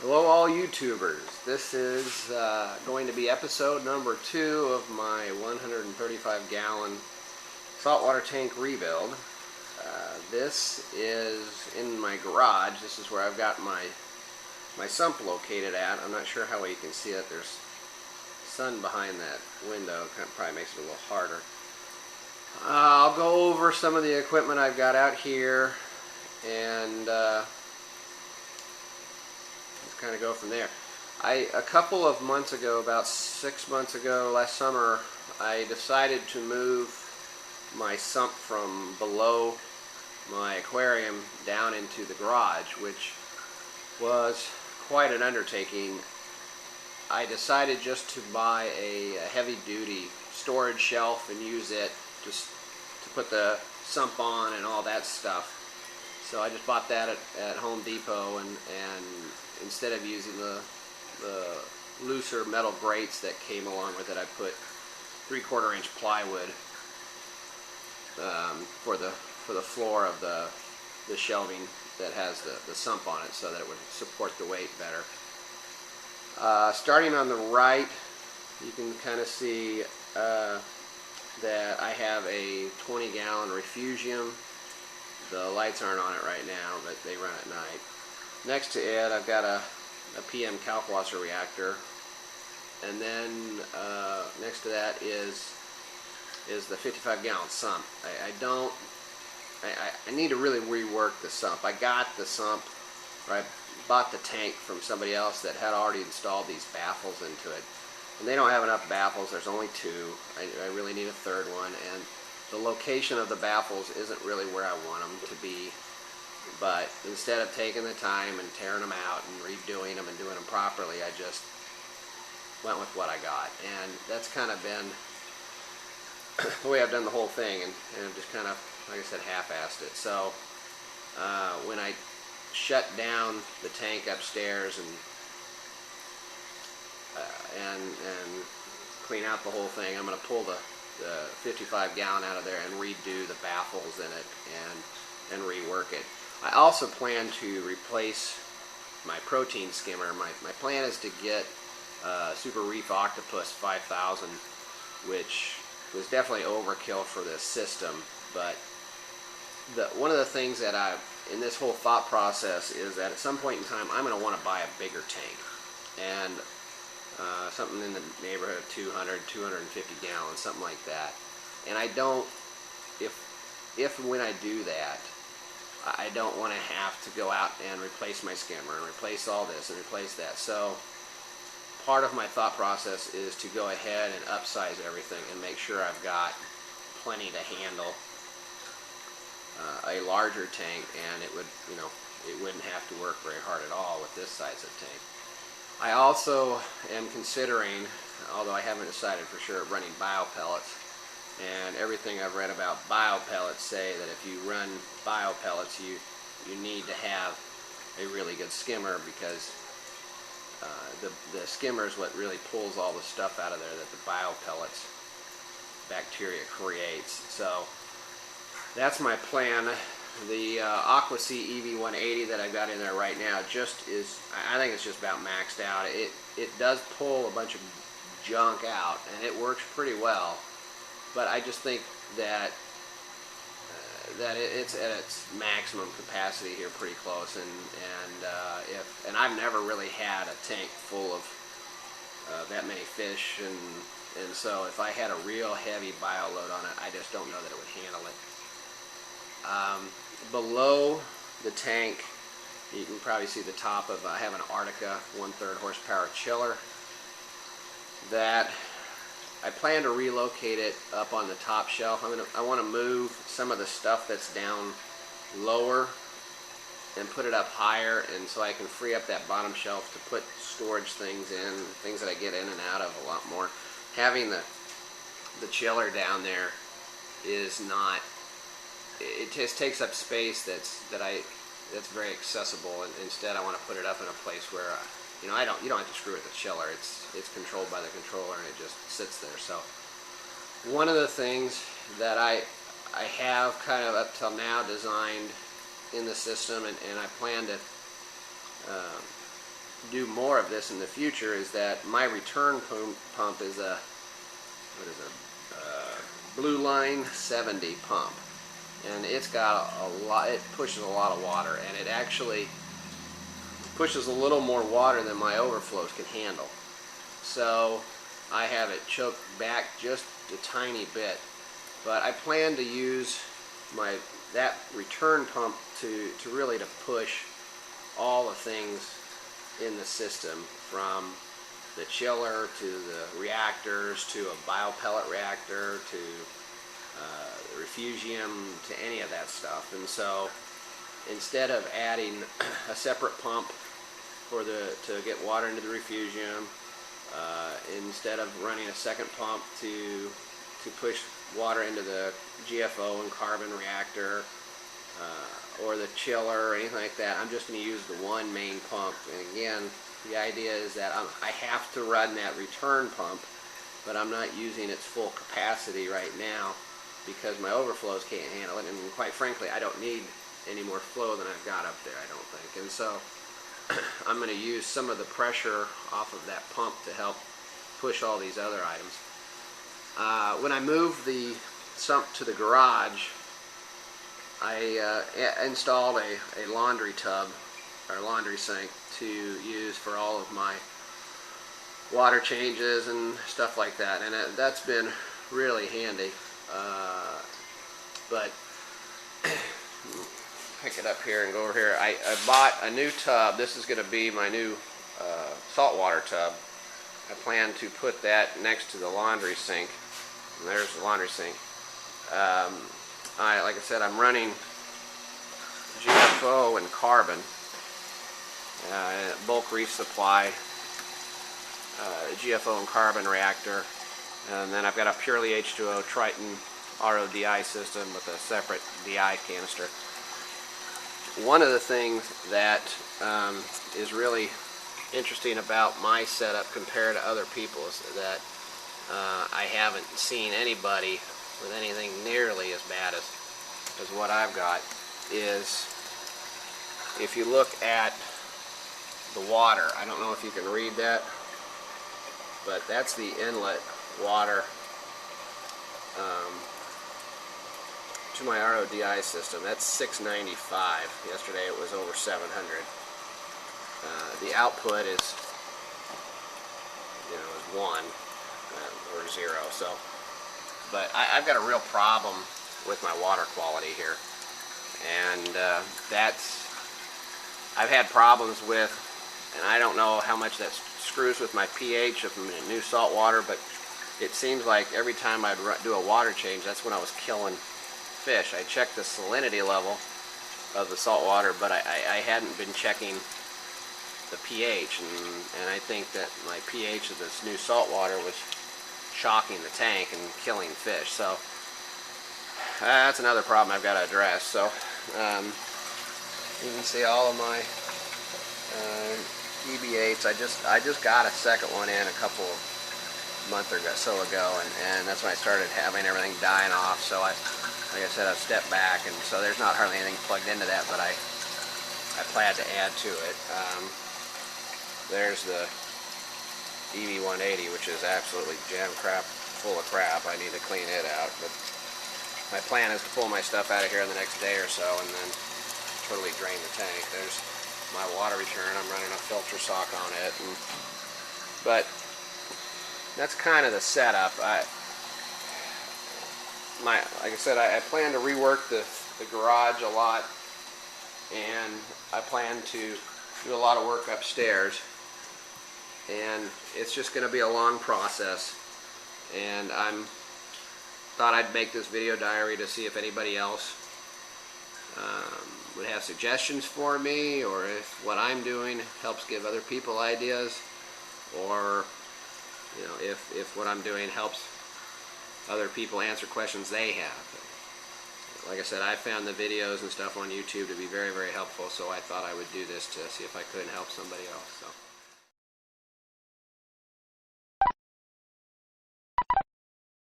Hello all YouTubers. This is going to be episode number 2 of my 135 gallon saltwater tank rebuild. This is in my garage. This is where I've got my sump located at. I'm not sure how well you can see it. There's sun behind that window. It probably makes it a little harder. I'll go over some of the equipment I've got out here and kind of go from there. A couple of months ago, about 6 months ago, last summer, I decided to move my sump from below my aquarium down into the garage, which was quite an undertaking. I decided just to buy a heavy-duty storage shelf and use it just to put the sump on and all that stuff. So I just bought that at Home Depot, and instead of using the looser metal grates that came along with it, I put 3/4 inch plywood for the floor of the shelving that has the sump on it, so that it would support the weight better. Starting on the right, you can kind of see that I have a 20-gallon refugium. The lights aren't on it right now, but they run at night. Next to it, I've got a PM Kalkwasser reactor, and then next to that is the 55-gallon sump. I need to really rework the sump. I got the sump, or I bought the tank from somebody else that had already installed these baffles into it, and they don't have enough baffles. There's only 2. I really need a third one, and the location of the baffles isn't really where I want them to be. But instead of taking the time and tearing them out and redoing them and doing them properly, I just went with what I got. And that's kind of been the way I've done the whole thing, and I've just kind of, like I said, half-assed it. So when I shut down the tank upstairs and clean out the whole thing, I'm going to pull the 55-gallon out of there and redo the baffles in it and rework it. I also plan to replace my protein skimmer. My plan is to get Super Reef Octopus 5000, which was definitely overkill for this system. But one of the things that in this whole thought process is that at some point in time I'm going to want to buy a bigger tank, and something in the neighborhood of 200, 250 gallons, something like that. And I don't, if and when I do that, I don't want to have to go out and replace my skimmer and replace all this and replace that. So part of my thought process is to go ahead and upsize everything and make sure I've got plenty to handle a larger tank, and it wouldn't have to work very hard at all with this size of tank. I also am considering, although I haven't decided for sure, running biopellets. And everything I've read about biopellets say that if you run biopellets, you need to have a really good skimmer, because the skimmer is what really pulls all the stuff out of there that the biopellets bacteria creates. So that's my plan. The AquaSea EV180 that I've got in there right now I think it's just about maxed out. It does pull a bunch of junk out, and it works pretty well. But I just think that it's at its maximum capacity here, pretty close. And I've never really had a tank full of that many fish, and so if I had a real heavy bio load on it, I just don't know that it would handle it. Below the tank, you can probably see the top of, I have an Arctica 1/3 horsepower chiller that I plan to relocate it up on the top shelf. I want to move some of the stuff that's down lower and put it up higher, and so I can free up that bottom shelf to put storage things in, things that I get in and out of a lot more. Having the chiller down there is not, it just takes up space that's very accessible, and instead I want to put it up in a place where you don't have to screw with the chiller. It's controlled by the controller, and it just sits there. So one of the things that I have kind of up till now designed in the system, and I plan to do more of this in the future is that my return pump is a Blue Line 70 pump, and it's got a lot. It pushes a lot of water, and it actually pushes a little more water than my overflows can handle. So I have it choked back just a tiny bit, but I plan to use that return pump to really to push all the things in the system, from the chiller to the reactors to a biopellet reactor to the refugium to any of that stuff. And so instead of adding a separate pump to get water into the refugium, instead of running a second pump to push water into the GFO and carbon reactor or the chiller or anything like that, I'm just going to use the one main pump. And again, the idea is that I have to run that return pump, but I'm not using its full capacity right now because my overflows can't handle it, and quite frankly I don't need any more flow than I've got up there, I don't think. And so I'm going to use some of the pressure off of that pump to help push all these other items. When I moved the sump to the garage, I installed a laundry tub or laundry sink to use for all of my water changes and stuff like that, and that's been really handy. But pick it up here and go over here. I bought a new tub. This is going to be my new saltwater tub. I plan to put that next to the laundry sink. And there's the laundry sink. Like I said, I'm running GFO and carbon, bulk resupply, GFO and carbon reactor, and then I've got a purely H2O Triton RODI system with a separate DI canister. One of the things that is really interesting about my setup compared to other people's is that I haven't seen anybody with anything nearly as bad as what I've got. Is if you look at the water, I don't know if you can read that, but that's the inlet water to my RODI system. That's 695. Yesterday it was over 700. The output is, is 1 or 0. So, but I've got a real problem with my water quality here, and I've had problems with, and I don't know how much that screws with my pH of new salt water, but it seems like every time I'd do a water change, that's when I was killing fish. I checked the salinity level of the salt water, but I hadn't been checking the pH, and I think that my pH of this new salt water was shocking the tank and killing fish. So that's another problem I've got to address. So you can see all of my EB8s. I just got a second one in a couple of months or so ago, and that's when I started having everything dying off. So like I said, I've stepped back, and so there's not hardly anything plugged into that, but I plan to add to it. There's the EB180, which is absolutely full of crap. I need to clean it out, but my plan is to pull my stuff out of here in the next day or so and then totally drain the tank. There's my water return. I'm running a filter sock on it, but that's kind of the setup. Like I said, I plan to rework the garage a lot, and I plan to do a lot of work upstairs, and it's just going to be a long process. And thought I'd make this video diary to see if anybody else would have suggestions for me, or if what I'm doing helps give other people ideas, or if what I'm doing helps other people answer questions they have. Like I said, I found the videos and stuff on YouTube to be very, very helpful, so I thought I would do this to see if I could help somebody else. So.